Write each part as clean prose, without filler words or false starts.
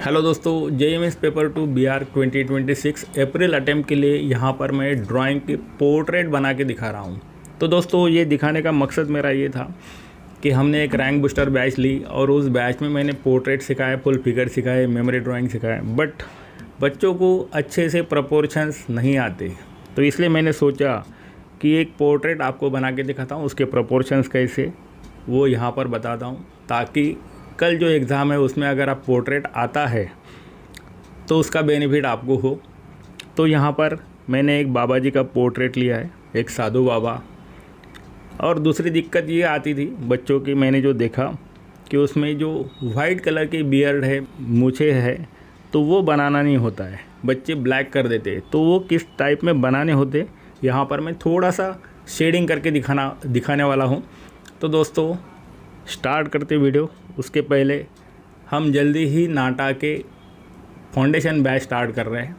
Hello दोस्तों, JMS paper 2 BR 2026 अप्रैल attempt के लिए यहाँ पर मैं ड्राइंग की पोर्ट्रेट बना के दिखा रहा हूँ। तो दोस्तों ये दिखाने का मकसद मेरा ये था कि हमने एक रैंक बूस्टर बैच ली और उस बैच में मैंने पोर्ट्रेट सिखाया, फुल फिगर सिखाए, मेमोरी ड्राइंग सिखाया, बट बच्चों को अच्छे से प्रपोर्शंस नहीं आते। तो इसलिए मैंने सोचा कि एक पोर्ट्रेट आपको बना के दिखाता हूँ, उसके प्रपोर्शंस कैसे वो यहाँ पर बताता हूँ, ताकि कल जो एग्ज़ाम है उसमें अगर आप पोर्ट्रेट आता है तो उसका बेनिफिट आपको हो। तो यहाँ पर मैंने एक बाबा जी का पोर्ट्रेट लिया है, एक साधु बाबा। और दूसरी दिक्कत ये आती थी बच्चों की, मैंने जो देखा कि उसमें जो वाइट कलर की बियर्ड है, मूछें है, तो वो बनाना नहीं होता है, बच्चे ब्लैक कर देते। तो वो किस टाइप में बनाने होते, यहाँ पर मैं थोड़ा सा शेडिंग करके दिखाने वाला हूँ। तो दोस्तों स्टार्ट करते वीडियो। उसके पहले हम जल्दी ही नाटा के फाउंडेशन बैच स्टार्ट कर रहे हैं,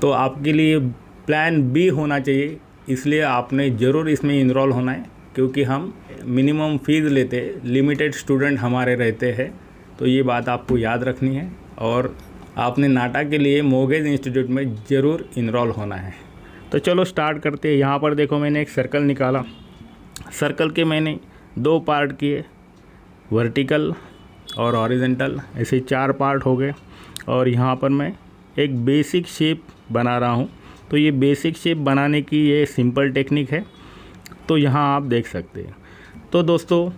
तो आपके लिए प्लान बी होना चाहिए, इसलिए आपने ज़रूर इसमें इनरोल होना है, क्योंकि हम मिनिमम फ़ीस लेते हैं, लिमिटेड स्टूडेंट हमारे रहते हैं। तो ये बात आपको याद रखनी है और आपने नाटा के लिए मोगेज इंस्टीट्यूट में ज़रूर इनरोल होना है। तो चलो स्टार्ट करते हैं। यहाँ पर देखो मैंने एक सर्कल निकाला, सर्कल के मैंने 2 पार्ट किए, वर्टिकल और हॉरिजॉन्टल, ऐसे 4 पार्ट हो गए। और यहाँ पर मैं एक बेसिक शेप बना रहा हूँ। तो ये बेसिक शेप बनाने की ये सिंपल टेक्निक है, तो यहाँ आप देख सकते हैं। तो दोस्तों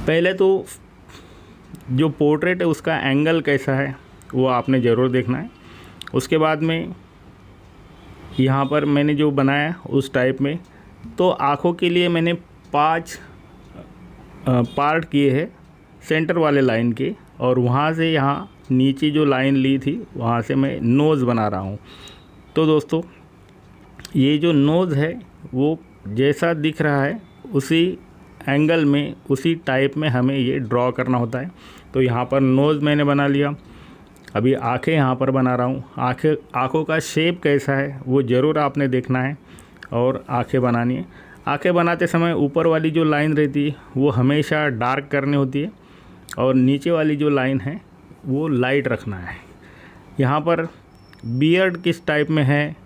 पहले तो जो पोर्ट्रेट है उसका एंगल कैसा है वो आपने ज़रूर देखना है। उसके बाद में यहाँ पर मैंने जो बनाया उस टाइप में, तो आँखों के लिए मैंने 5 पार्ट किए हैं सेंटर वाले लाइन के, और वहाँ से यहाँ नीचे जो लाइन ली थी वहाँ से मैं नोज़ बना रहा हूँ। तो दोस्तों ये जो नोज़ है वो जैसा दिख रहा है उसी एंगल में, उसी टाइप में हमें ये ड्रॉ करना होता है। तो यहाँ पर नोज़ मैंने बना लिया। अभी आँखें यहाँ पर बना रहा हूँ। आँखों का शेप कैसा है वो ज़रूर आपने देखना है और आँखें बनानी है। आँखें बनाते समय ऊपर वाली जो लाइन रहती है वो हमेशा डार्क करनी होती है, और नीचे वाली जो लाइन है वो लाइट रखना है। यहाँ पर बियर्ड किस टाइप में है,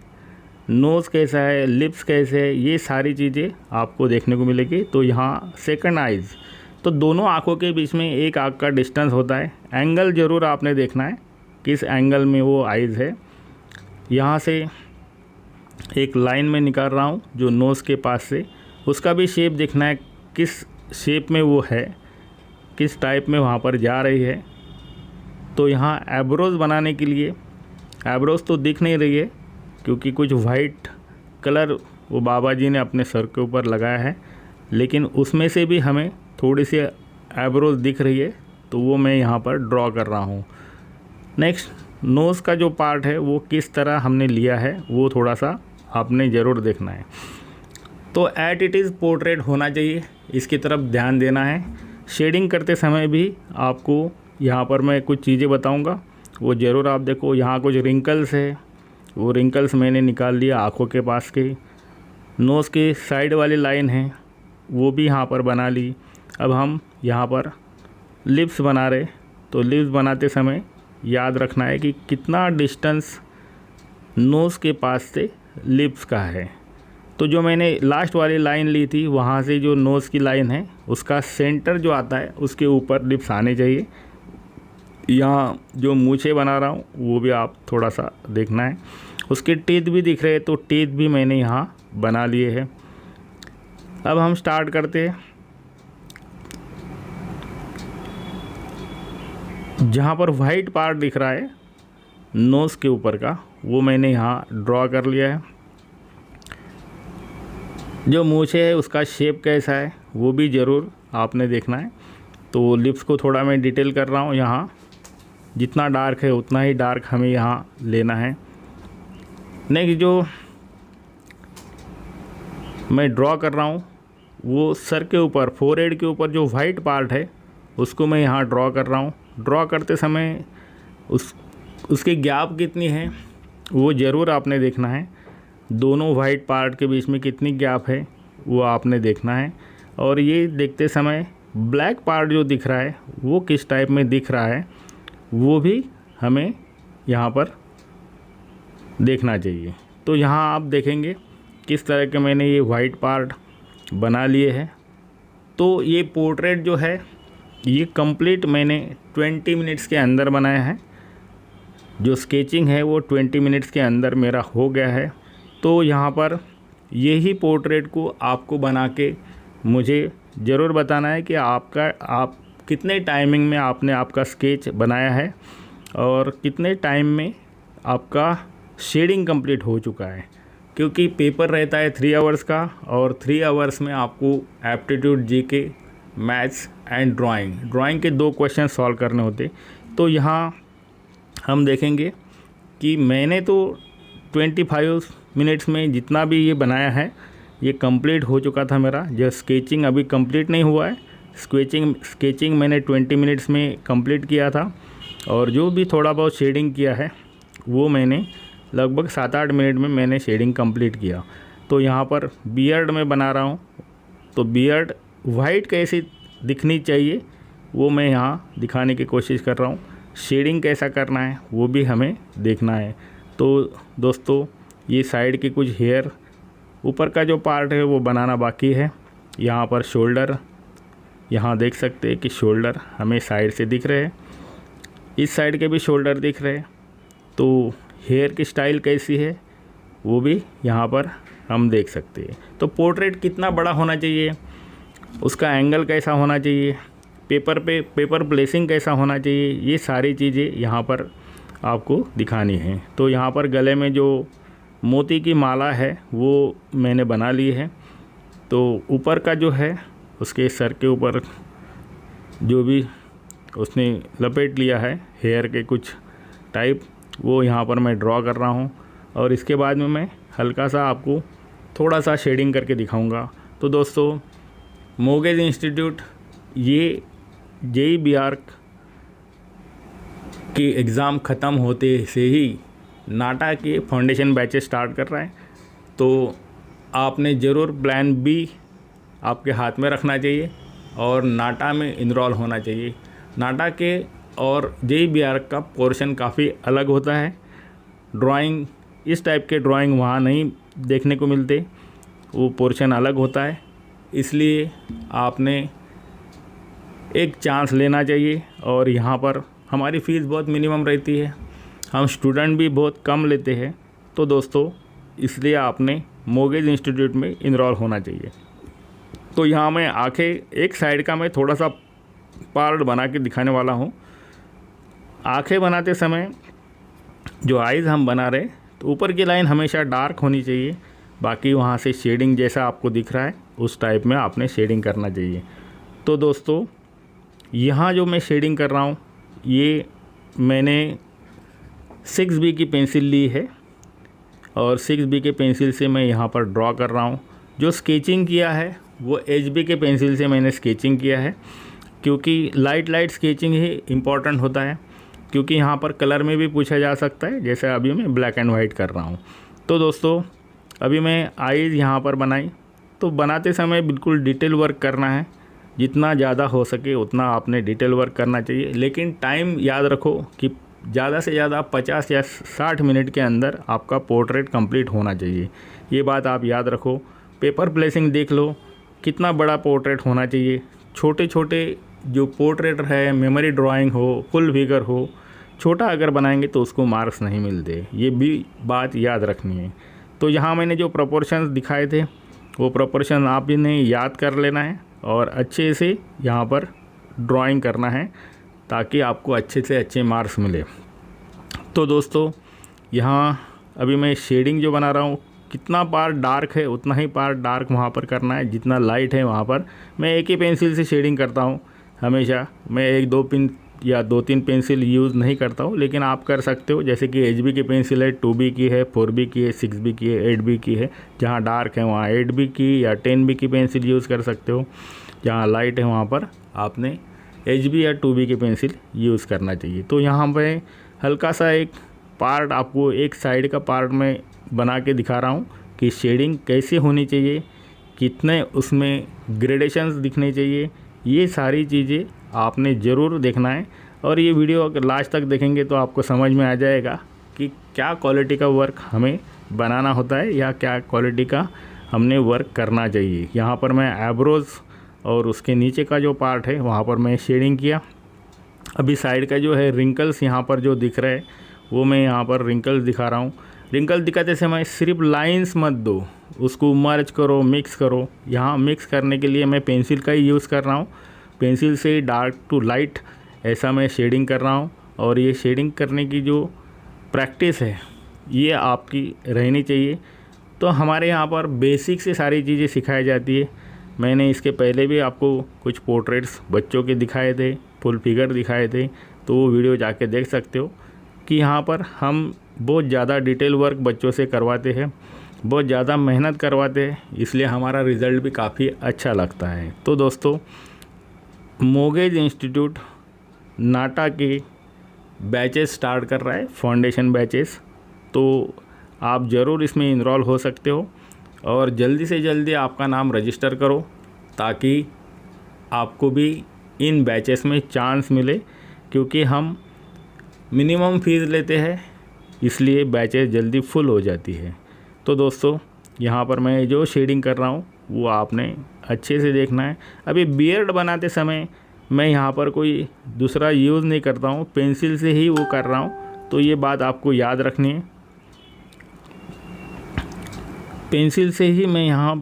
नोज़ कैसा है, लिप्स कैसे है, ये सारी चीज़ें आपको देखने को मिलेगी। तो यहाँ सेकंड आइज़, तो दोनों आँखों के बीच में एक आँख का डिस्टेंस होता है। एंगल ज़रूर आपने देखना है किस एंगल में वो आइज़ है। यहाँ से एक लाइन में निकाल रहा हूँ जो नोज़ के पास से, उसका भी शेप देखना है किस शेप में वो है, किस टाइप में वहाँ पर जा रही है। तो यहाँ एब्रोज बनाने के लिए, एब्रोज तो दिख नहीं रही है क्योंकि कुछ वाइट कलर वो बाबा जी ने अपने सर के ऊपर लगाया है, लेकिन उसमें से भी हमें थोड़ी सी एब्रोज दिख रही है, तो वो मैं यहाँ पर ड्रॉ कर रहा हूँ। नेक्स्ट नोज़ का जो पार्ट है वो किस तरह हमने लिया है वो थोड़ा सा आपने ज़रूर देखना है। तो एट इट इज़ पोर्ट्रेट होना चाहिए, इसकी तरफ ध्यान देना है। शेडिंग करते समय भी आपको यहाँ पर मैं कुछ चीज़ें बताऊँगा, वो ज़रूर आप देखो। यहाँ कुछ रिंकल्स है, वो रिंकल्स मैंने निकाल लिया आँखों के पास के। नोज़ के साइड वाली लाइन है वो भी यहाँ पर बना ली। अब हम यहाँ पर लिप्स बना रहे, तो लिप्स बनाते समय याद रखना है कि कितना डिस्टेंस नोज़ के पास से लिप्स का है। तो जो मैंने लास्ट वाली लाइन ली थी वहाँ से जो नोज़ की लाइन है उसका सेंटर जो आता है उसके ऊपर लिप्स आने चाहिए। यहाँ जो मूछें बना रहा हूँ वो भी आप थोड़ा सा देखना है। उसके टीथ भी दिख रहे हैं, तो टीथ भी मैंने यहाँ बना लिए हैं। अब हम स्टार्ट करते हैं। जहाँ पर वाइट पार्ट दिख रहा है नोज़ के ऊपर का, वो मैंने यहाँ ड्रॉ कर लिया है। जो मूछें है उसका शेप कैसा है वो भी ज़रूर आपने देखना है। तो लिप्स को थोड़ा मैं डिटेल कर रहा हूँ, यहाँ जितना डार्क है उतना ही डार्क हमें यहाँ लेना है। नेक्स्ट जो मैं ड्रॉ कर रहा हूँ वो सर के ऊपर, फोरहेड के ऊपर जो वाइट पार्ट है उसको मैं यहाँ ड्रॉ कर रहा हूँ। ड्रॉ करते समय उसकी गैप कितनी है वो ज़रूर आपने देखना है। दोनों वाइट पार्ट के बीच में कितनी गैप है वो आपने देखना है। और ये देखते समय ब्लैक पार्ट जो दिख रहा है वो किस टाइप में दिख रहा है वो भी हमें यहाँ पर देखना चाहिए। तो यहाँ आप देखेंगे किस तरह के मैंने ये वाइट पार्ट बना लिए हैं। तो ये पोर्ट्रेट जो है ये कंप्लीट मैंने 20 मिनट्स के अंदर बनाया है। जो स्केचिंग है वो 20 मिनट्स के अंदर मेरा हो गया है। तो यहाँ पर यही पोर्ट्रेट को आपको बना के मुझे ज़रूर बताना है कि आप कितने टाइमिंग में आपने आपका स्केच बनाया है और कितने टाइम में आपका शेडिंग कंप्लीट हो चुका है। क्योंकि पेपर रहता है 3 आवर्स का और 3 आवर्स में आपको aptitude, GK, maths and drawing के 2 क्वेश्चन सॉल्व करने होते। तो यहाँ हम देखेंगे कि मैंने तो 25 मिनट्स में जितना भी ये बनाया है ये कंप्लीट हो चुका था मेरा। जो स्केचिंग अभी कंप्लीट नहीं हुआ है, स्केचिंग मैंने 20 मिनट्स में कंप्लीट किया था और जो भी थोड़ा बहुत शेडिंग किया है वो मैंने लगभग 7-8 मिनट में मैंने शेडिंग कंप्लीट किया। तो यहाँ पर बियर्ड में बना रहा हूँ, तो बियर्ड वाइट कैसी दिखनी चाहिए वो मैं यहाँ दिखाने की कोशिश कर रहा हूँ। शेडिंग कैसा करना है वो भी हमें देखना है। तो दोस्तों ये साइड के कुछ हेयर, ऊपर का जो पार्ट है वो बनाना बाकी है। यहाँ पर शोल्डर, यहाँ देख सकते हैं कि शोल्डर हमें साइड से दिख रहे हैं, इस साइड के भी शोल्डर दिख रहे हैं। तो हेयर की स्टाइल कैसी है वो भी यहाँ पर हम देख सकते हैं। तो पोर्ट्रेट कितना बड़ा होना चाहिए, उसका एंगल कैसा होना चाहिए, पेपर प्लेसिंग कैसा होना चाहिए, ये सारी चीज़ें यहाँ पर आपको दिखानी है। तो यहाँ पर गले में जो मोती की माला है वो मैंने बना ली है। तो ऊपर का जो है उसके सर के ऊपर जो भी उसने लपेट लिया है हेयर के कुछ टाइप, वो यहाँ पर मैं ड्रॉ कर रहा हूँ। और इसके बाद में मैं हल्का सा आपको थोड़ा सा शेडिंग करके दिखाऊंगा। तो दोस्तों मोगेज इंस्टीट्यूट ये JEE की एग्ज़ाम ख़त्म होते से ही नाटा के फाउंडेशन बैचेस स्टार्ट कर रहा है। तो आपने ज़रूर प्लान B आपके हाथ में रखना चाहिए और नाटा में इनरोल होना चाहिए। नाटा के और JEE का पोर्शन काफ़ी अलग होता है। ड्राइंग, इस टाइप के ड्राइंग वहाँ नहीं देखने को मिलते, वो पोर्शन अलग होता है। इसलिए आपने एक चांस लेना चाहिए। और यहाँ पर हमारी फ़ीस बहुत मिनिमम रहती है, हम स्टूडेंट भी बहुत कम लेते हैं। तो दोस्तों इसलिए आपने मोगेज इंस्टीट्यूट में इनरोल होना चाहिए। तो यहाँ मैं आंखें एक साइड का मैं थोड़ा सा पार्ट बना के दिखाने वाला हूँ। आंखें बनाते समय जो आइज़ हम बना रहे, तो ऊपर की लाइन हमेशा डार्क होनी चाहिए, बाकी वहाँ से शेडिंग जैसा आपको दिख रहा है उस टाइप में आपने शेडिंग करना चाहिए। तो दोस्तों यहाँ जो मैं शेडिंग कर रहा हूँ ये मैंने 6B की पेंसिल ली है और 6B के पेंसिल से मैं यहाँ पर ड्रॉ कर रहा हूँ। जो स्केचिंग किया है वो HB के पेंसिल से मैंने स्केचिंग किया है, क्योंकि लाइट स्केचिंग ही इम्पॉर्टेंट होता है। क्योंकि यहाँ पर कलर में भी पूछा जा सकता है, जैसे अभी मैं ब्लैक एंड वाइट कर रहा हूँ। तो दोस्तों अभी मैं आईज़ यहाँ पर बनाई, तो बनाते समय बिल्कुल डिटेल वर्क करना है, जितना ज़्यादा हो सके उतना आपने डिटेल वर्क करना चाहिए। लेकिन टाइम याद रखो कि ज़्यादा से ज़्यादा 50 या 60 मिनट के अंदर आपका पोर्ट्रेट कंप्लीट होना चाहिए, ये बात आप याद रखो। पेपर प्लेसिंग देख लो कितना बड़ा पोर्ट्रेट होना चाहिए। छोटे छोटे जो पोर्ट्रेट है, मेमोरी ड्राइंग हो, फुल फिगर हो, छोटा अगर बनाएंगे तो उसको मार्क्स नहीं मिलते, ये भी बात याद रखनी है। तो यहाँ मैंने जो प्रोपोर्शंस दिखाए थे वो प्रोपोर्शन आप भी ने याद कर लेना है और अच्छे से यहाँ पर ड्राइंग करना है, ताकि आपको अच्छे से अच्छे मार्क्स मिले। तो दोस्तों यहाँ अभी मैं शेडिंग जो बना रहा हूँ, कितना पार्ट डार्क है उतना ही पार्ट डार्क वहाँ पर करना है, जितना लाइट है वहाँ पर। मैं एक ही पेंसिल से शेडिंग करता हूँ हमेशा, मैं 1-2 पिन या 2-3 पेंसिल यूज़ नहीं करता हूँ, लेकिन आप कर सकते हो। जैसे कि HB की पेंसिल है, 2B की है, 4B की है, 6B की है, 8B की है। जहाँ डार्क है वहाँ 8B की या 10B की पेंसिल यूज़ कर सकते हो। जहाँ लाइट है वहाँ पर आपने HB या 2B की पेंसिल यूज़ करना चाहिए। तो यहाँ पे हल्का सा एक पार्ट आपको एक साइड का पार्ट में बना के दिखा रहा हूँ कि शेडिंग कैसे होनी चाहिए, कितने उसमें ग्रेडेशंस दिखने चाहिए, ये सारी चीज़ें आपने ज़रूर देखना है। और ये वीडियो अगर लास्ट तक देखेंगे तो आपको समझ में आ जाएगा कि क्या क्वालिटी का वर्क हमें बनाना होता है या क्या क्वालिटी का हमने वर्क करना चाहिए। यहाँ पर मैं एब्रोज और उसके नीचे का जो पार्ट है वहाँ पर मैं शेडिंग किया। अभी साइड का जो है रिंकल्स यहाँ पर जो दिख रहा है वो मैं यहाँ पर रिंकल्स दिखा रहा हूँ। रिंकल दिखाते समय सिर्फ लाइंस मत दो, उसको मर्ज करो, मिक्स करो। यहाँ मिक्स करने के लिए मैं पेंसिल का ही यूज़ कर रहा हूँ। पेंसिल से डार्क टू लाइट ऐसा मैं शेडिंग कर रहा हूँ। और ये शेडिंग करने की जो प्रैक्टिस है ये आपकी रहनी चाहिए। तो हमारे यहाँ पर बेसिक से सारी चीज़ें सिखाई जाती है। मैंने इसके पहले भी आपको कुछ पोर्ट्रेट्स बच्चों के दिखाए थे, फुल फिगर दिखाए थे, तो वो वीडियो जाके देख सकते हो कि यहाँ पर हम बहुत ज़्यादा डिटेल वर्क बच्चों से करवाते हैं, बहुत ज़्यादा मेहनत करवाते हैं, इसलिए हमारा रिज़ल्ट भी काफ़ी अच्छा लगता है। तो दोस्तों, मोगेज इंस्टीट्यूट नाटा के बैचेस स्टार्ट कर रहा है, फाउंडेशन बैचेस, तो आप ज़रूर इसमें इनरोल हो सकते हो और जल्दी से जल्दी आपका नाम रजिस्टर करो ताकि आपको भी इन बैचेस में चांस मिले, क्योंकि हम मिनिमम फ़ीस लेते हैं इसलिए बैचेस जल्दी फुल हो जाती है। तो दोस्तों, यहाँ पर मैं जो शेडिंग कर रहा हूँ वो आपने अच्छे से देखना है। अभी बियर्ड बनाते समय मैं यहाँ पर कोई दूसरा यूज़ नहीं करता हूँ, पेंसिल से ही वो कर रहा हूँ, तो ये बात आपको याद रखनी है। पेंसिल से ही मैं यहाँ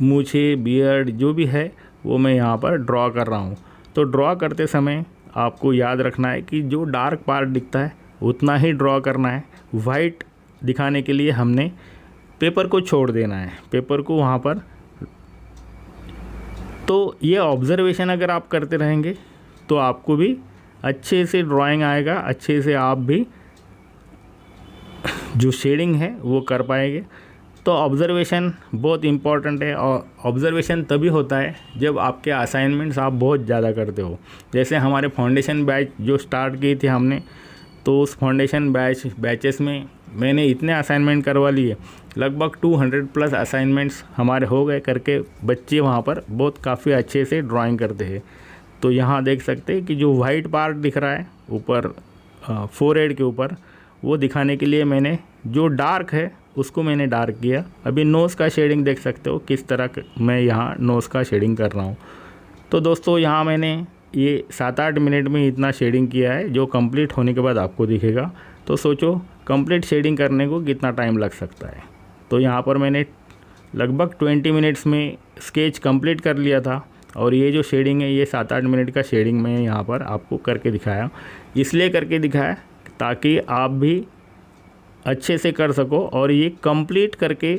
मूछे, बियर्ड जो भी है वो मैं यहाँ पर ड्रॉ कर रहा हूँ। तो ड्रॉ करते समय आपको याद रखना है कि जो डार्क पार्ट दिखता है उतना ही ड्रॉ करना है। वाइट दिखाने के लिए हमने पेपर को छोड़ देना है, पेपर को वहाँ पर। तो ये ऑब्ज़र्वेशन अगर आप करते रहेंगे तो आपको भी अच्छे से ड्राइंग आएगा, अच्छे से आप भी जो शेडिंग है वो कर पाएंगे। तो ऑब्ज़र्वेशन बहुत इम्पॉर्टेंट है और ऑब्ज़र्वेशन तभी होता है जब आपके असाइनमेंट्स आप बहुत ज़्यादा करते हो। जैसे हमारे फाउंडेशन बैच जो स्टार्ट की थी हमने, तो उस फाउंडेशन बैचेस में मैंने इतने असाइनमेंट करवा लिए, लगभग 200+ असाइनमेंट्स हमारे हो गए करके। बच्चे वहाँ पर बहुत काफ़ी अच्छे से ड्राइंग करते हैं। तो यहाँ देख सकते हैं कि जो वाइट पार्ट दिख रहा है ऊपर फोरहेड के ऊपर, वो दिखाने के लिए मैंने जो डार्क है उसको मैंने डार्क किया। अभी नोज़ का शेडिंग देख सकते हो किस तरह मैं यहाँ नोज़ का शेडिंग कर रहा हूँ। तो दोस्तों, यहाँ मैंने ये 7-8 मिनट में इतना शेडिंग किया है, जो कंप्लीट होने के बाद आपको दिखेगा। तो सोचो कंप्लीट शेडिंग करने को कितना टाइम लग सकता है। तो यहाँ पर मैंने लगभग 20 मिनट्स में स्केच कंप्लीट कर लिया था। और ये जो शेडिंग है ये 7-8 मिनट का शेडिंग मैं यहाँ पर आपको करके दिखाया। इसलिए करके दिखाया ताकि आप भी अच्छे से कर सको और ये कंप्लीट करके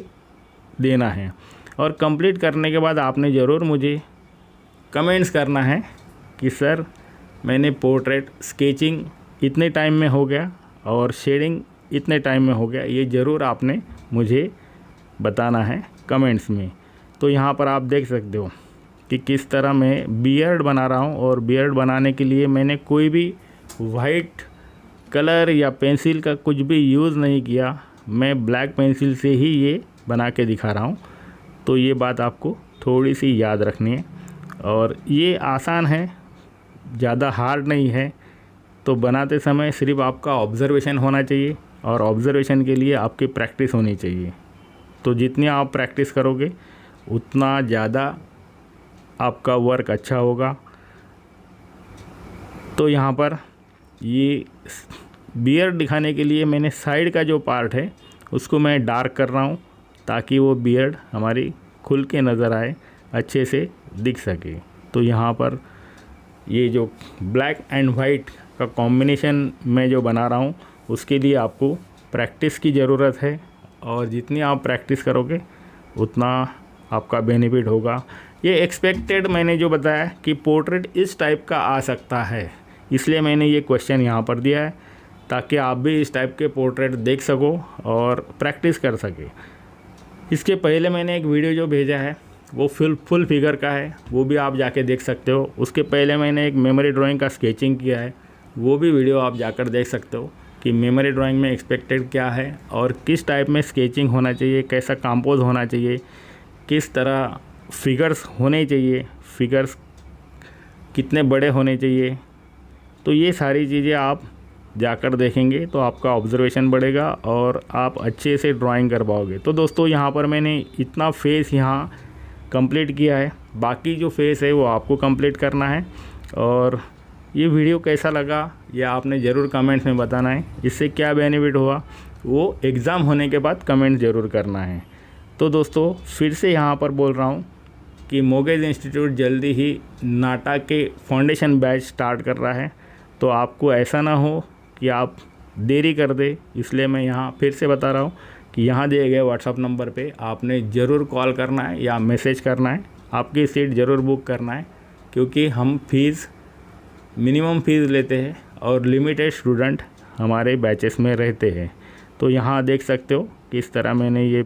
देना है। और कंप्लीट करने के बाद आपने ज़रूर मुझे कमेंट्स करना है कि सर मैंने पोर्ट्रेट स्केचिंग इतने टाइम में हो गया और शेडिंग इतने टाइम में हो गया, ये ज़रूर आपने मुझे बताना है कमेंट्स में। तो यहाँ पर आप देख सकते हो कि किस तरह मैं बियर्ड बना रहा हूँ। और बियर्ड बनाने के लिए मैंने कोई भी वाइट कलर या पेंसिल का कुछ भी यूज़ नहीं किया, मैं ब्लैक पेंसिल से ही ये बना के दिखा रहा हूँ। तो ये बात आपको थोड़ी सी याद रखनी है। और ये आसान है, ज़्यादा हार्ड नहीं है। तो बनाते समय सिर्फ आपका ऑब्ज़र्वेशन होना चाहिए और ऑब्ज़र्वेशन के लिए आपकी प्रैक्टिस होनी चाहिए। तो जितनी आप प्रैक्टिस करोगे उतना ज़्यादा आपका वर्क अच्छा होगा। तो यहाँ पर ये बियर्ड दिखाने के लिए मैंने साइड का जो पार्ट है उसको मैं डार्क कर रहा हूँ ताकि वो बियर्ड हमारी खुल के नज़र आए, अच्छे से दिख सके। तो यहाँ पर ये जो ब्लैक एंड वाइट का कॉम्बिनेशन मैं जो बना रहा हूँ उसके लिए आपको प्रैक्टिस की ज़रूरत है। और जितनी आप प्रैक्टिस करोगे उतना आपका बेनिफिट होगा। ये एक्सपेक्टेड मैंने जो बताया कि पोर्ट्रेट इस टाइप का आ सकता है, इसलिए मैंने ये क्वेश्चन यहाँ पर दिया है ताकि आप भी इस टाइप के पोर्ट्रेट देख सको और प्रैक्टिस कर सके। इसके पहले मैंने एक वीडियो जो भेजा है वो फुल फिगर का है, वो भी आप जाके देख सकते हो। उसके पहले मैंने एक मेमोरी ड्राइंग का स्केचिंग किया है, वो भी वीडियो आप जाकर देख सकते हो कि मेमोरी ड्राइंग में एक्सपेक्टेड क्या है और किस टाइप में स्केचिंग होना चाहिए, कैसा कंपोज होना चाहिए, किस तरह फिगर्स होने चाहिए, फिगर्स कितने बड़े होने चाहिए, तो ये सारी चीज़ें आप जाकर देखेंगे तो आपका ऑब्जर्वेशन बढ़ेगा और आप अच्छे से ड्राइंग कर पाओगे। तो दोस्तों यहाँ पर मैंने इतना फेस यहाँ कंप्लीट किया है, बाकी जो फेस है वो आपको कंप्लीट करना है। और ये वीडियो कैसा लगा ये आपने ज़रूर कमेंट्स में बताना है। इससे क्या बेनिफिट हुआ वो एग्ज़ाम होने के बाद कमेंट ज़रूर करना है। तो दोस्तों फिर से यहाँ पर बोल रहा हूँ कि मोगेज़ इंस्टीट्यूट जल्दी ही नाटा के फाउंडेशन बैच स्टार्ट कर रहा है, तो आपको ऐसा ना हो कि आप देरी कर दे, इसलिए मैं यहाँ फिर से बता रहा हूँ कि यहाँ दिए गए व्हाट्सअप नंबर पे आपने ज़रूर कॉल करना है या मैसेज करना है, आपकी सीट ज़रूर बुक करना है, क्योंकि हम फ़ीस मिनिमम फ़ीस लेते हैं और लिमिटेड स्टूडेंट हमारे बैचेस में रहते हैं। तो यहाँ देख सकते हो किस तरह मैंने ये